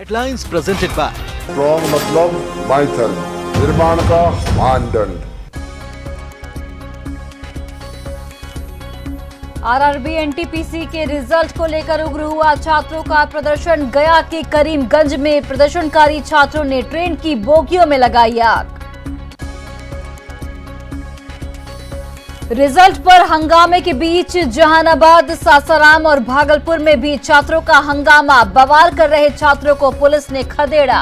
Headlines presented by strong मतलब माइथन निर्माण का मानदंड। आरआरबी एनटीपीसी के रिजल्ट को लेकर उग्र हुआ छात्रों का प्रदर्शन। गया के करीमगंज में प्रदर्शनकारी छात्रों ने ट्रेन की बोगियों में लगाई आग। रिजल्ट पर हंगामे के बीच जहानाबाद, सासाराम और भागलपुर में भी छात्रों का हंगामा। बवाल कर रहे छात्रों को पुलिस ने खदेड़ा।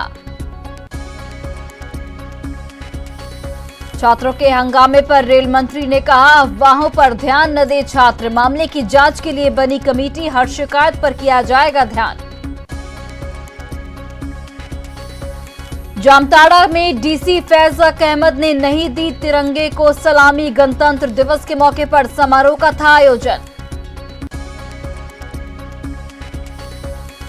छात्रों के हंगामे पर रेल मंत्री ने कहा, अफवाहों पर ध्यान न दे छात्र। मामले की जांच के लिए बनी कमेटी, हर शिकायत पर किया जाएगा ध्यान। जामताड़ा में डीसी फैज अहमद ने नहीं दी तिरंगे को सलामी। गणतंत्र दिवस के मौके पर समारोह का था आयोजन।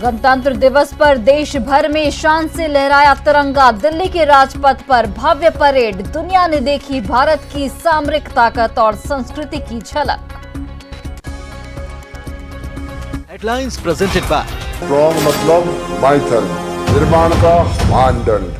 गणतंत्र दिवस पर देश भर में शान से लहराया तिरंगा। दिल्ली के राजपथ पर भव्य परेड। दुनिया ने देखी भारत की सामरिक ताकत और संस्कृति की झलक। हेडलाइंस प्रेजेंटेड बाय स्ट्रॉन्ग मतलब माइथन निर्माण का मानदंड।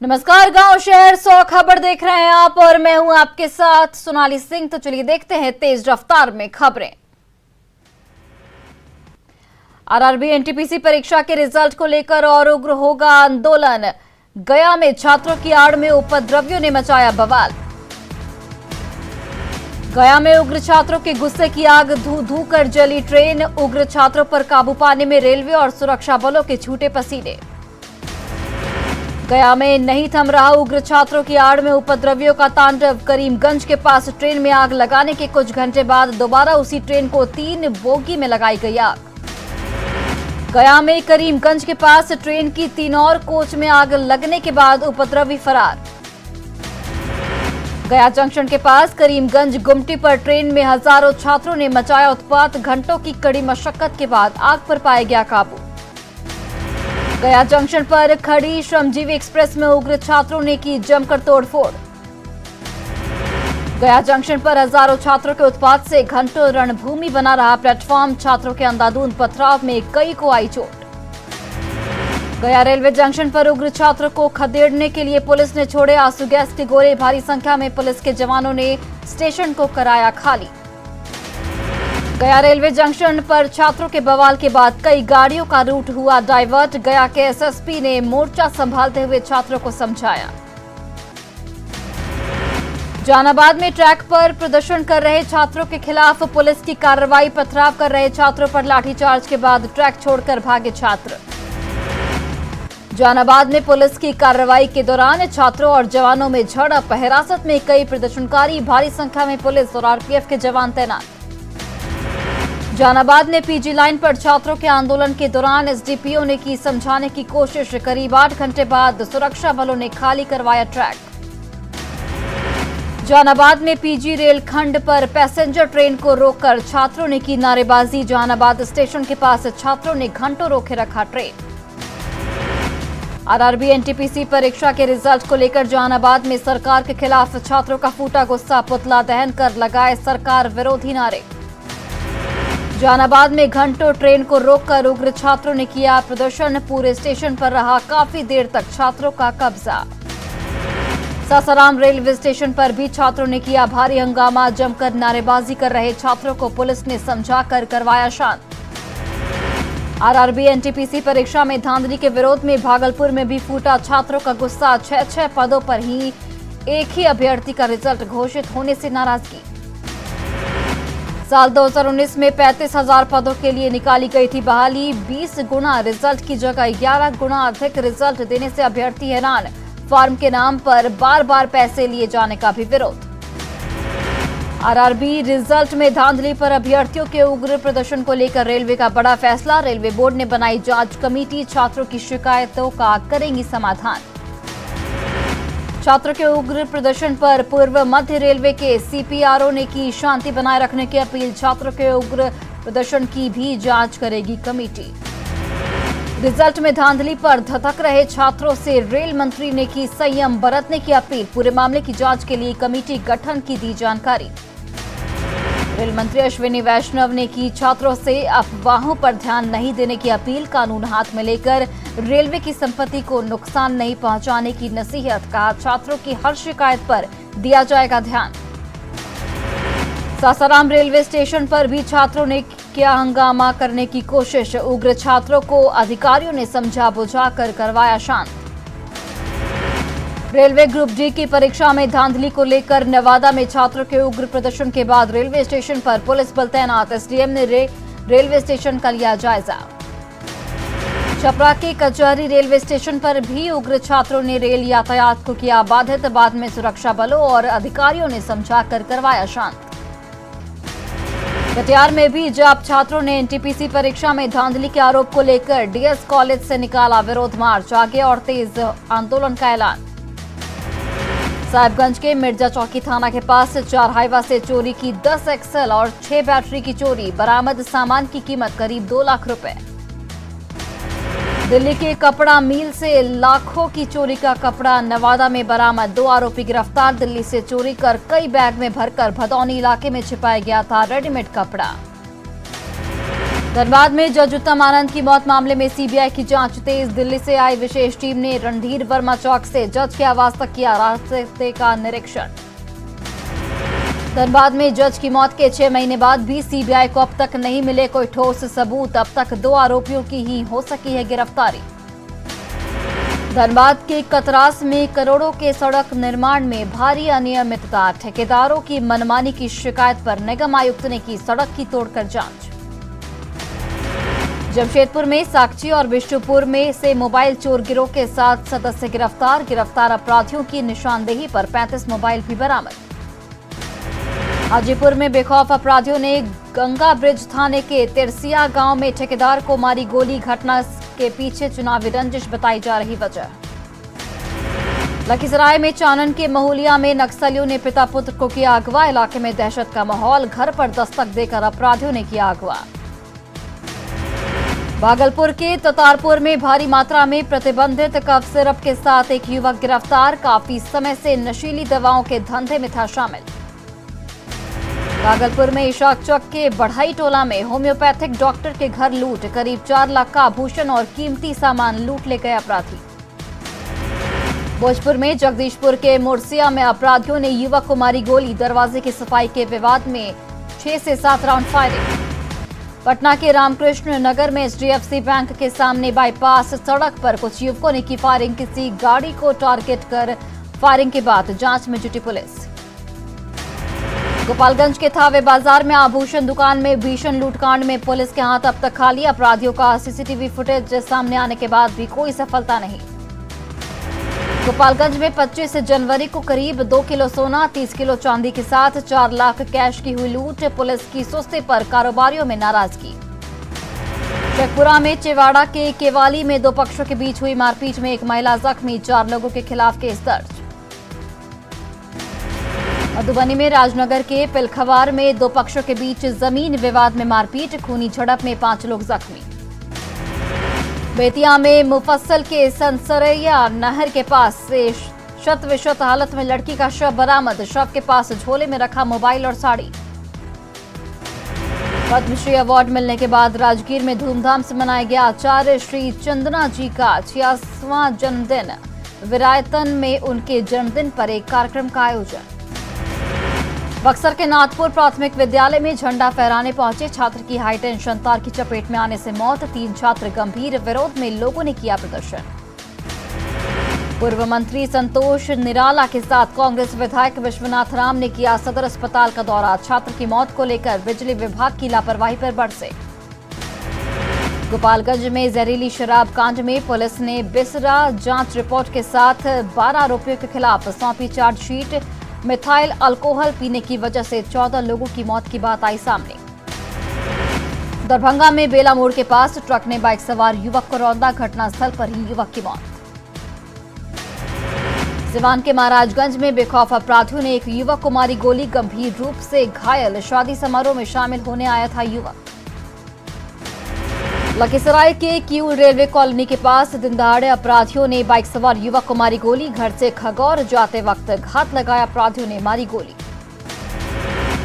नमस्कार, गांव शहर 100 खबर देख रहे हैं आप और मैं हूं आपके साथ सोनाली सिंह। तो चलिए देखते हैं तेज रफ्तार में खबरें। आरआरबी एनटीपीसी परीक्षा के रिजल्ट को लेकर और उग्र होगा आंदोलन। गया में छात्रों की आड़ में उपद्रवियों ने मचाया बवाल। गया में उग्र छात्रों के गुस्से की आग धू धू कर जली ट्रेन। उग्र छात्रों पर काबू पाने में रेलवे और सुरक्षा बलों के छूटे पसीने। गया में नहीं थम रहा उग्र छात्रों की आड़ में उपद्रवियों का तांडव। करीमगंज के पास ट्रेन में आग लगाने के कुछ घंटे बाद दोबारा उसी ट्रेन को 3 बोगी में लगाई गई आग। गया में करीमगंज के पास ट्रेन की 3 और कोच में आग लगने के बाद उपद्रवी फरार। गया जंक्शन के पास करीमगंज गुमटी पर ट्रेन में हजारों छात्रों ने मचाया उत्पात। घंटों की कड़ी मशक्कत के बाद आग पर पाया गया काबू। गया जंक्शन पर खड़ी श्रमजीवी एक्सप्रेस में उग्र छात्रों ने की जमकर तोड़फोड़। गया जंक्शन पर हजारों छात्रों के उत्पात से घंटों रणभूमि बना रहा प्लेटफॉर्म। छात्रों के अंधाधुंध पथराव में कई को आई चोट। गया रेलवे जंक्शन पर उग्र छात्रों को खदेड़ने के लिए पुलिस ने छोड़े आंसू गैस के गोले। भारी संख्या में पुलिस के जवानों ने स्टेशन को कराया खाली। गया रेलवे जंक्शन पर छात्रों के बवाल के बाद कई गाड़ियों का रूट हुआ डाइवर्ट। गया के एसएसपी ने मोर्चा संभालते हुए छात्रों को समझाया। जहानाबाद में ट्रैक पर प्रदर्शन कर रहे छात्रों के खिलाफ पुलिस की कार्रवाई। पथराव कर रहे छात्रों पर लाठीचार्ज के बाद ट्रैक छोड़कर भागे छात्र। जहानाबाद में पुलिस की कार्रवाई के दौरान छात्रों और जवानों में झड़प। हिरासत में कई प्रदर्शनकारी। भारी संख्या में पुलिस और आरपीएफ के जवान तैनात। जहानाबाद में पीजी लाइन पर छात्रों के आंदोलन के दौरान एसडीपीओ ने की समझाने की कोशिश। करीब 8 घंटे बाद सुरक्षा बलों ने खाली करवाया ट्रैक। जहानाबाद में पीजी रेलखंड पर पैसेंजर ट्रेन को रोककर छात्रों ने की नारेबाजी। जहानाबाद स्टेशन के पास छात्रों ने घंटों रोके रखा ट्रेन। आरआरबी एनटीपीसी परीक्षा के रिजल्ट को लेकर जहानाबाद में सरकार के खिलाफ छात्रों का फूटा गुस्सा। पुतला दहन कर लगाए सरकार विरोधी नारे। जहानाबाद में घंटों ट्रेन को रोककर उग्र छात्रों ने किया प्रदर्शन। पूरे स्टेशन पर रहा काफी देर तक छात्रों का कब्जा। सासाराम रेलवे स्टेशन पर भी छात्रों ने किया भारी हंगामा। जमकर नारेबाजी कर रहे छात्रों को पुलिस ने समझाकर करवाया शांत। आरआरबी एनटीपीसी परीक्षा में धांधली के विरोध में भागलपुर में भी फूटा छात्रों का गुस्सा। 6 पदों पर ही एक ही अभ्यर्थी का रिजल्ट घोषित होने से नाराजगी। साल 2019 में 35,000 पदों के लिए निकाली गई थी बहाली। 20 गुना रिजल्ट की जगह 11 गुना अधिक रिजल्ट देने से अभ्यर्थी हैरान। फॉर्म के नाम पर बार बार पैसे लिए जाने का भी विरोध। आरआरबी रिजल्ट में धांधली पर अभ्यर्थियों के उग्र प्रदर्शन को लेकर रेलवे का बड़ा फैसला। रेलवे बोर्ड ने बनाई जांच कमेटी। छात्रों की शिकायतों का करेंगी समाधान। छात्रों के उग्र प्रदर्शन पर पूर्व मध्य रेलवे के सीपीआरओ ने की शांति बनाए रखने की अपील। छात्रों के उग्र प्रदर्शन की भी जांच करेगी कमेटी। रिजल्ट में धांधली पर धधक रहे छात्रों से रेल मंत्री ने की संयम बरतने की अपील। पूरे मामले की जांच के लिए कमेटी गठन की दी जानकारी। रेल मंत्री अश्विनी वैष्णव ने की छात्रों से अफवाहों पर ध्यान नहीं देने की अपील। कानून हाथ में लेकर रेलवे की संपत्ति को नुकसान नहीं पहुंचाने की नसीहत। कहा, छात्रों की हर शिकायत पर दिया जाएगा ध्यान। सासाराम रेलवे स्टेशन पर भी छात्रों ने किया हंगामा करने की कोशिश। उग्र छात्रों को अधिकारियों ने समझा बुझाकर करवाया शांत। रेलवे ग्रुप डी की परीक्षा में धांधली को लेकर नवादा में छात्रों के उग्र प्रदर्शन के बाद रेलवे स्टेशन पर पुलिस बल तैनात। एसडीएम ने रेलवे स्टेशन का लिया जायजा। छपरा के कचहरी रेलवे स्टेशन पर भी उग्र छात्रों ने रेल यातायात को किया बाधित। बाद में सुरक्षा बलों और अधिकारियों ने समझाकर करवाया शांत। कटिहार में भी जाप छात्रों ने एनटीपीसी परीक्षा में धांधली के आरोप को लेकर डीएस कॉलेज से निकाला विरोध मार्च। आगे और तेज आंदोलन का ऐलान। साहिबगंज के मिर्जा चौकी थाना के पास 4 हाइवा से चोरी की 10 एक्सल और 6 बैटरी की चोरी। बरामद सामान की कीमत करीब 2 लाख रुपए। दिल्ली के कपड़ा मिल से लाखों की चोरी का कपड़ा नवादा में बरामद। 2 आरोपी गिरफ्तार। दिल्ली से चोरी कर कई बैग में भरकर भदौनी इलाके में छिपाया गया था रेडीमेड कपड़ा। धनबाद में जज उत्तम आनंद की मौत मामले में सीबीआई की जांच तेज। दिल्ली से आई विशेष टीम ने रणधीर वर्मा चौक से जज के आवास तक किया रास्ते का निरीक्षण। धनबाद में जज की मौत के 6 महीने बाद भी सीबीआई को अब तक नहीं मिले कोई ठोस सबूत। अब तक 2 आरोपियों की ही हो सकी है गिरफ्तारी। धनबाद के कतरास में करोड़ों के सड़क निर्माण में भारी अनियमितता। ठेकेदारों की मनमानी की शिकायत पर निगम आयुक्त ने की सड़क की तोड़कर जांच। जमशेदपुर में साकची और बिष्टुपुर में से मोबाइल चोर गिरोह के 7 सदस्य गिरफ्तार। गिरफ्तार अपराधियों की निशानदेही पर 35 मोबाइल भी बरामद। हाजीपुर में बेखौफ अपराधियों ने गंगा ब्रिज थाने के तिरसिया गांव में ठेकेदार को मारी गोली। घटना के पीछे चुनावी रंजिश बताई जा रही वजह। लखीसराय में चानन के महुलिया में नक्सलियों ने पिता पुत्र को किया अगवा। इलाके में दहशत का माहौल। घर पर दस्तक देकर अपराधियों ने किया अगवा। भागलपुर के ततारपुर में भारी मात्रा में प्रतिबंधित कफ सिरप के साथ एक युवक गिरफ्तार। काफी समय से नशीली दवाओं के धंधे में था शामिल। भागलपुर में इशाक चौक के बढ़ाई टोला में होम्योपैथिक डॉक्टर के घर लूट। करीब 4 लाख का आभूषण और कीमती सामान लूट ले गए अपराधी। भोजपुर में जगदीशपुर के मुर्सिया में अपराधियों ने युवक को मारी गोली। दरवाजे की सफाई के विवाद में 6 से 7 राउंड फायरिंग। पटना के रामकृष्ण नगर में एचडीएफसी बैंक के सामने बाईपास सड़क पर कुछ युवकों ने की फायरिंग। किसी गाड़ी को टारगेट कर फायरिंग के बाद जांच में जुटी पुलिस। गोपालगंज के थावे बाजार में आभूषण दुकान में भीषण लूटकांड में पुलिस के हाथ अब तक खाली। अपराधियों का सीसीटीवी फुटेज सामने आने के बाद भी कोई सफलता नहीं। गोपालगंज में 25 जनवरी को करीब 2 किलो सोना 30 किलो चांदी के साथ 4 लाख कैश की हुई लूट। पुलिस की सुस्ती पर कारोबारियों में नाराजगी। शेखपुरा में चेवाड़ा के केवाली में 2 पक्षों के बीच हुई मारपीट में एक महिला जख्मी। 4 लोगों के खिलाफ केस दर्ज। मधुबनी में राजनगर के पिलखवार में 2 पक्षों के बीच जमीन विवाद में मारपीट। खूनी झड़प में 5 लोग जख्मी। बेतिया में मुफस्सल के संसरैया नहर के पास से शत विशत हालत में लड़की का शव बरामद। शव के पास झोले में रखा मोबाइल और साड़ी। पद्मश्री अवार्ड मिलने के बाद राजगीर में धूमधाम से मनाया गया आचार्य श्री चंदना जी का 86वां जन्मदिन। विरायतन में उनके जन्मदिन पर एक कार्यक्रम का आयोजन। बक्सर के नाथपुर प्राथमिक विद्यालय में झंडा फहराने पहुंचे छात्र की हाईटेंशन तार की चपेट में आने से मौत। 3 छात्र गंभीर। विरोध में लोगों ने किया प्रदर्शन। पूर्व मंत्री संतोष निराला के साथ कांग्रेस विधायक विश्वनाथ राम ने किया सदर अस्पताल का दौरा। छात्र की मौत को लेकर बिजली विभाग की लापरवाही पर बरसे। गोपालगंज में जहरीली शराब कांड में पुलिस ने बिसरा जांच रिपोर्ट के साथ 12 आरोपियों के खिलाफ सौंपी चार्जशीट। मिथाइल अल्कोहल पीने की वजह से 14 लोगों की मौत की बात आई सामने। दरभंगा में बेला मोड़ के पास ट्रक ने बाइक सवार युवक को रौंदा। घटनास्थल पर ही युवक की मौत। सिवान के महाराजगंज में बेखौफ अपराधियों ने एक युवक को मारी गोली। गंभीर रूप से घायल। शादी समारोह में शामिल होने आया था युवक। लखीसराय के क्यू रेलवे कॉलोनी के पास दिनदहाड़े अपराधियों ने बाइक सवार युवक को मारी गोली। घर से खगौर जाते वक्त घात लगाया, अपराधियों ने मारी गोली।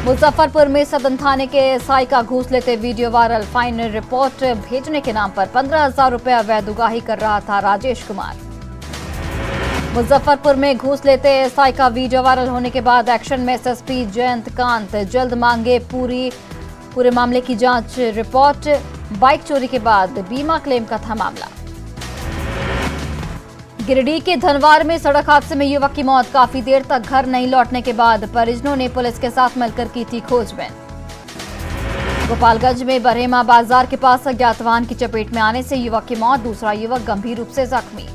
मुजफ्फरपुर में सदन थाने के एसआई का घूस लेते वीडियो वायरल। फाइन रिपोर्ट भेजने के नाम पर 15,000 रुपए अवैध उगाही कर रहा था राजेश कुमार। मुजफ्फरपुर में घूस लेते एसआई का वीडियो वायरल होने के बाद एक्शन में एसएसपी जयंत कांत। जल्द मांगे पूरे मामले की जांच रिपोर्ट। बाइक चोरी के बाद बीमा क्लेम का था मामला। गिरिडीह के धनवार में सड़क हादसे में युवक की मौत। काफी देर तक घर नहीं लौटने के बाद परिजनों ने पुलिस के साथ मिलकर की थी खोजबीन। गोपालगंज में बरहेमा बाजार के पास अज्ञात वाहन की चपेट में आने से युवक की मौत, दूसरा युवक गंभीर रूप से जख्मी।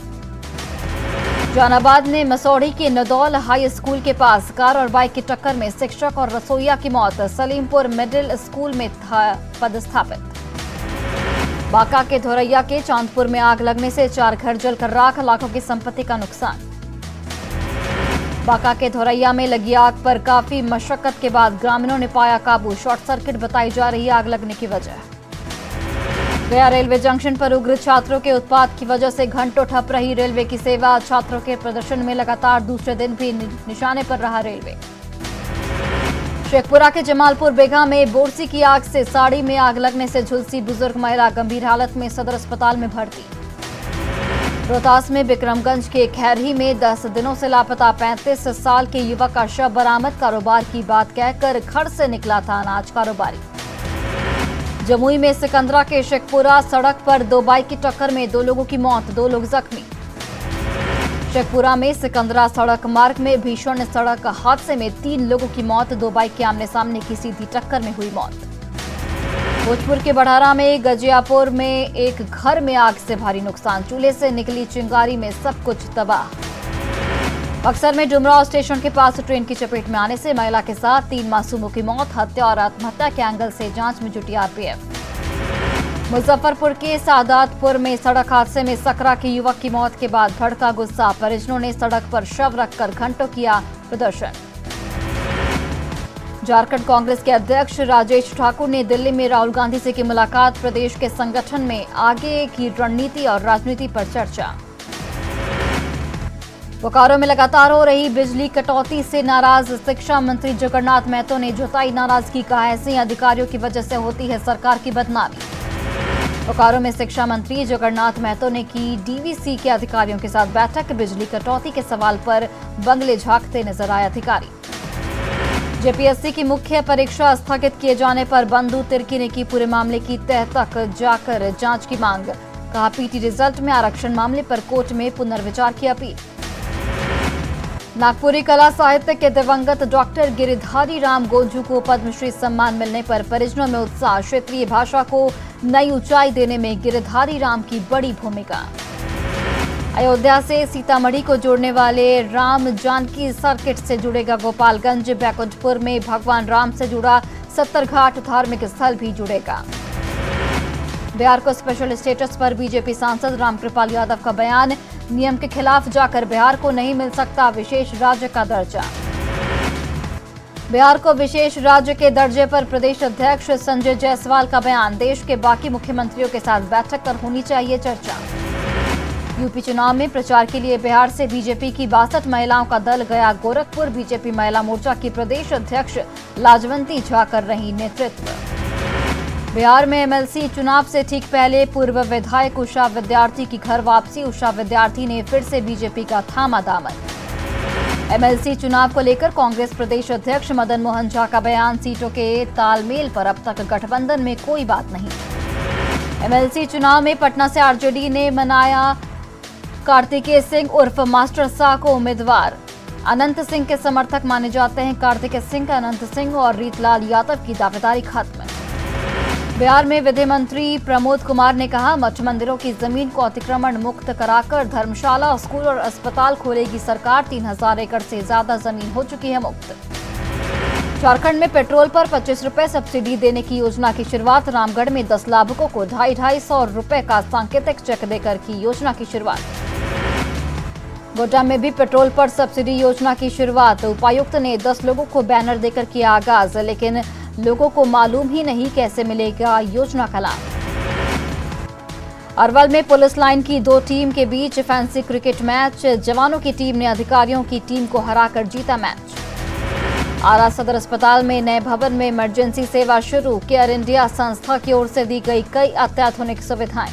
जहानाबाद में मसौढ़ी के नदौल हाई स्कूल के पास कार और बाइक की टक्कर में शिक्षक और रसोइया की मौत। सलीमपुर मिडिल स्कूल में था पदस्थापित। बांका के धोरैया के चांदपुर में आग लगने से 4 घर जलकर राख, लाखों की संपत्ति का नुकसान। बांका के धोरैया में लगी आग पर काफी मशक्कत के बाद ग्रामीणों ने पाया काबू। शॉर्ट सर्किट बताई जा रही आग लगने की वजह। गया रेलवे जंक्शन पर उग्र छात्रों के उत्पात की वजह से घंटों ठप रही रेलवे की सेवा। छात्रों के प्रदर्शन में लगातार दूसरे दिन भी निशाने पर रहा रेलवे। शेखपुरा के जमालपुर बेगा में बोरसी की आग से साड़ी में आग लगने से झुलसी बुजुर्ग महिला, गंभीर हालत में सदर अस्पताल में भर्ती। रोहतास में बिक्रमगंज के खैरही में 10 दिनों से लापता 35 साल के युवक का शव बरामद। कारोबार की बात कहकर घर से निकला था अनाज कारोबारी। जमुई में सिकंदरा के शेखपुरा सड़क पर 2 बाइक की टक्कर में 2 लोगों की मौत, 2 लोग जख्मी। शेखपुरा में सिकंदरा सड़क मार्ग में भीषण सड़क हादसे में 3 लोगों की मौत, 2 बाइक के आमने सामने की सीधी टक्कर में हुई मौत। भोजपुर के बढ़ारा में गजियापुर में एक घर में आग से भारी नुकसान, चूल्हे से निकली चिंगारी में सब कुछ तबाह। बक्सर में डुमराव स्टेशन के पास ट्रेन की चपेट में आने से महिला के साथ 3 मासूमों की मौत, हत्या और आत्महत्या के एंगल से जांच में जुटी आरपीएफ। मुजफ्फरपुर के सादातपुर में सड़क हादसे में सकरा के युवक की मौत के बाद भड़का गुस्सा, परिजनों ने सड़क पर शव रखकर घंटों किया प्रदर्शन। झारखंड कांग्रेस के अध्यक्ष राजेश ठाकुर ने दिल्ली में राहुल गांधी से की मुलाकात। प्रदेश के संगठन में आगे की रणनीति और राजनीति पर चर्चा। बोकारो में लगातार हो रही बिजली कटौती से नाराज शिक्षा मंत्री जगन्नाथ महतो ने जताई नाराजगी। कहा ऐसे अधिकारियों की वजह से होती है सरकार की बदनामी। बोकारो में शिक्षा मंत्री जगन्नाथ महतो ने की डीवीसी के अधिकारियों के साथ बैठक। बिजली कटौती के सवाल पर बंगले झांकते नजर आए अधिकारी। जेपीएससी की मुख्य परीक्षा स्थगित किए जाने पर बंधु तिर्की ने की पूरे मामले की तह तक जाकर जांच की मांग। कहा पीटी रिजल्ट में आरक्षण मामले पर कोर्ट में पुनर्विचार की अपील। नागपुरी कला साहित्य के दिवंगत डॉक्टर गिरिधारी राम गोंझू को पद्मश्री सम्मान मिलने पर परिजनों में उत्साह। क्षेत्रीय भाषा को नई ऊंचाई देने में गिरिधारी राम की बड़ी भूमिका। अयोध्या से सीतामढ़ी को जोड़ने वाले राम जानकी सर्किट से जुड़ेगा गोपालगंज। बैकुंठपुर में भगवान राम से जुड़ा 70 घाट धार्मिक स्थल भी जुड़ेगा। बिहार को स्पेशल स्टेटस पर बीजेपी सांसद रामकृपाल यादव का बयान। नियम के खिलाफ जाकर बिहार को नहीं मिल सकता विशेष राज्य का दर्जा। बिहार को विशेष राज्य के दर्जे पर प्रदेश अध्यक्ष संजय जायसवाल का बयान। देश के बाकी मुख्यमंत्रियों के साथ बैठक कर होनी चाहिए चर्चा। यूपी चुनाव में प्रचार के लिए बिहार से बीजेपी की 62 महिलाओं का दल गया गोरखपुर। बीजेपी महिला मोर्चा की प्रदेश अध्यक्ष लाजवंती झा कर रही नेतृत्व। बिहार में एमएलसी चुनाव से ठीक पहले पूर्व विधायक उषा विद्यार्थी की घर वापसी। उषा विद्यार्थी ने फिर से बीजेपी का थामा दामन। एमएलसी चुनाव को लेकर कांग्रेस प्रदेश अध्यक्ष मदन मोहन झा का बयान। सीटों के तालमेल पर अब तक गठबंधन में कोई बात नहीं। एमएलसी चुनाव में पटना से आरजेडी ने मनाया कार्तिकेय सिंह उर्फ मास्टर शाह को उम्मीदवार। अनंत सिंह के समर्थक माने जाते हैं कार्तिकेय सिंह। अनंत सिंह और रीतलाल यादव की दावेदारी खत्म। बिहार में विधि मंत्री प्रमोद कुमार ने कहा मठ मंदिरों की जमीन को अतिक्रमण मुक्त कराकर धर्मशाला, स्कूल और अस्पताल खोलेगी सरकार। 3000 एकड़ से ज्यादा जमीन हो चुकी है मुक्त। झारखंड में पेट्रोल पर 25 रुपए सब्सिडी देने की योजना की शुरुआत। रामगढ़ में 10 लाभुकों को 250-250 रुपए का सांकेतिक चेक देकर की योजना की शुरुआत। गोड्डा में भी पेट्रोल पर सब्सिडी योजना की शुरुआत। उपायुक्त ने 10 लोगों को बैनर देकर किया आगाज, लेकिन लोगों को मालूम ही नहीं कैसे मिलेगा योजना का लाभ। अरवल में पुलिस लाइन की दो टीम के बीच फैंसी क्रिकेट मैच। जवानों की टीम ने अधिकारियों की टीम को हराकर जीता मैच। आरा सदर अस्पताल में नए भवन में इमरजेंसी सेवा शुरू। केयर इंडिया संस्था की ओर से दी गई कई अत्याधुनिक सुविधाएं।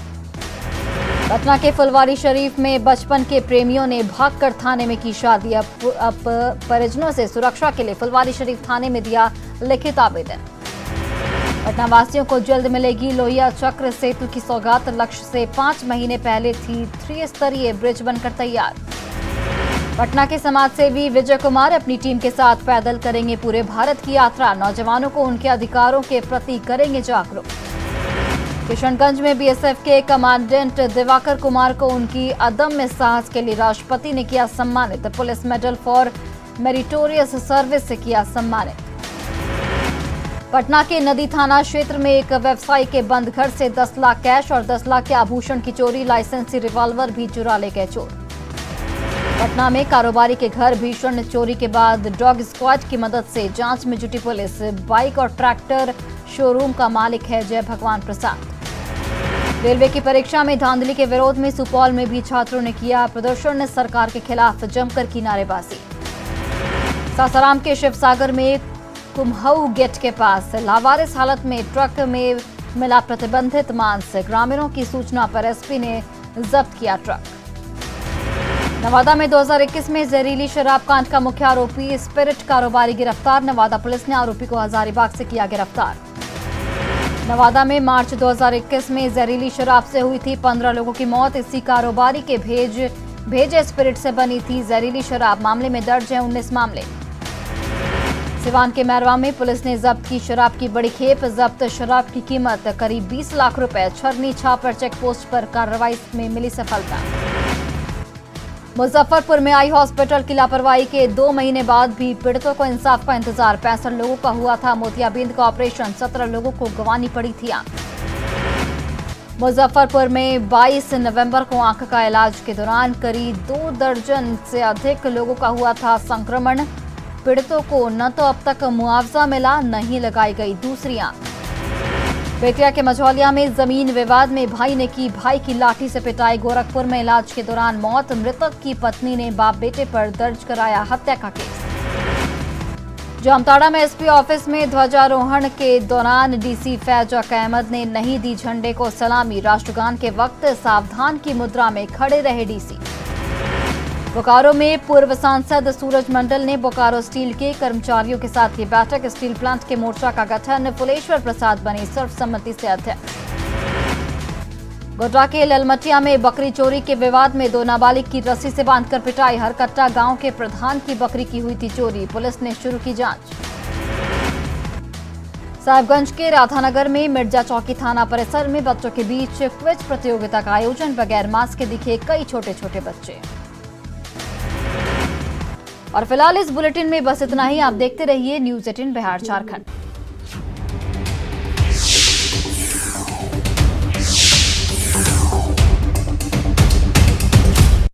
पटना के फुलवारी शरीफ में बचपन के प्रेमियों ने भागकर थाने में की शादी। अब परिजनों से सुरक्षा के लिए फुलवारी शरीफ थाने में दिया लिखित आवेदन। पटना वासियों को जल्द मिलेगी लोहिया चक्र सेतु की सौगात। लक्ष्य से 5 महीने पहले थी 3 स्तरीय ब्रिज बनकर तैयार। पटना के समाजसेवी विजय कुमार अपनी टीम के साथ पैदल करेंगे पूरे भारत की यात्रा। नौजवानों को उनके अधिकारों के प्रति करेंगे जागरूक। किशनगंज में बीएसएफ के कमांडेंट दिवाकर कुमार को उनकी अदम्य साहस के लिए राष्ट्रपति ने किया सम्मानित। Police medal for meritorious service से किया सम्मानित। पटना के नदी थाना क्षेत्र में एक व्यवसायी के बंद घर से 10 लाख कैश और 10 लाख के आभूषण की चोरी। लाइसेंसी रिवॉल्वर भी चुरा ले गए चोर। पटना में कारोबारी के घर भीषण चोरी के बाद डॉग स्क्वाड की मदद से जांच में जुटी पुलिस। बाइक और ट्रैक्टर शोरूम का मालिक है जय भगवान प्रसाद। रेलवे की परीक्षा में धांधली के विरोध में सुपौल में भी छात्रों ने किया प्रदर्शन। सरकार के खिलाफ जमकर की नारेबाजी। सासाराम के शिवसागर में कुम्हऊ गेट के पास लावारिस हालत में ट्रक में मिला प्रतिबंधित मांस। ग्रामीणों की सूचना पर एसपी ने जब्त किया ट्रक। नवादा में 2021 में जहरीली शराब कांड का मुख्य आरोपी स्पिरिट कारोबारी गिरफ्तार। नवादा पुलिस ने आरोपी को हजारीबाग से किया गिरफ्तार। नवादा में मार्च 2021 में जहरीली शराब से हुई थी 15 लोगों की मौत। इसी कारोबारी के भेजे स्पिरिट से बनी थी जहरीली शराब। मामले में दर्ज है 19 मामले। सिवान के मैरवा में पुलिस ने जब्त की शराब की बड़ी खेप। जब्त शराब की कीमत करीब 20 लाख रुपए। छरनी छापर चेक पोस्ट पर कार्रवाई में मिली सफलता। मुजफ्फरपुर में आई हॉस्पिटल की लापरवाही के 2 महीने बाद भी पीड़ितों को इंसाफ का इंतजार। 65 लोगों का हुआ था मोतियाबिंद का ऑपरेशन। 17 लोगों को गंवानी पड़ी थी आंख। मुजफ्फरपुर में 22 नवंबर को आंख का इलाज के दौरान करीब 2 दर्जन से अधिक लोगों का हुआ था संक्रमण। पीड़ितों को न तो अब तक मुआवजा मिला, न ही लगाई गई दूसरी आंख। बेतिया के मझौलिया में जमीन विवाद में भाई ने की भाई की लाठी से पिटाई। गोरखपुर में इलाज के दौरान मौत। मृतक की पत्नी ने बाप बेटे पर दर्ज कराया हत्या का केस। जामताड़ा में एसपी ऑफिस में ध्वजारोहण के दौरान डीसी फैज अहमद ने नहीं दी झंडे को सलामी। राष्ट्रगान के वक्त सावधान की मुद्रा में खड़े रहे डीसी। बोकारो में पूर्व सांसद सूरज मंडल ने बोकारो स्टील के कर्मचारियों के साथ की बैठक। स्टील प्लांट के मोर्चा का गठन। फुलेश्वर प्रसाद बने सर्वसम्मति से अध्यक्ष। गोड्डा के ललमटिया में बकरी चोरी के विवाद में 2 नाबालिग की रस्सी से बांधकर पिटाई। हरकट्टा गांव के प्रधान की बकरी की हुई थी चोरी। पुलिस ने शुरू की जांच। साहिबगंज के राधानगर में मिर्जा चौकी थाना परिसर में बच्चों के बीच क्विज प्रतियोगिता का आयोजन। बगैर मास्क के दिखे कई छोटे छोटे बच्चे। और फिलहाल इस बुलेटिन में बस इतना ही। आप देखते रहिए न्यूज़ 18 बिहार झारखंड।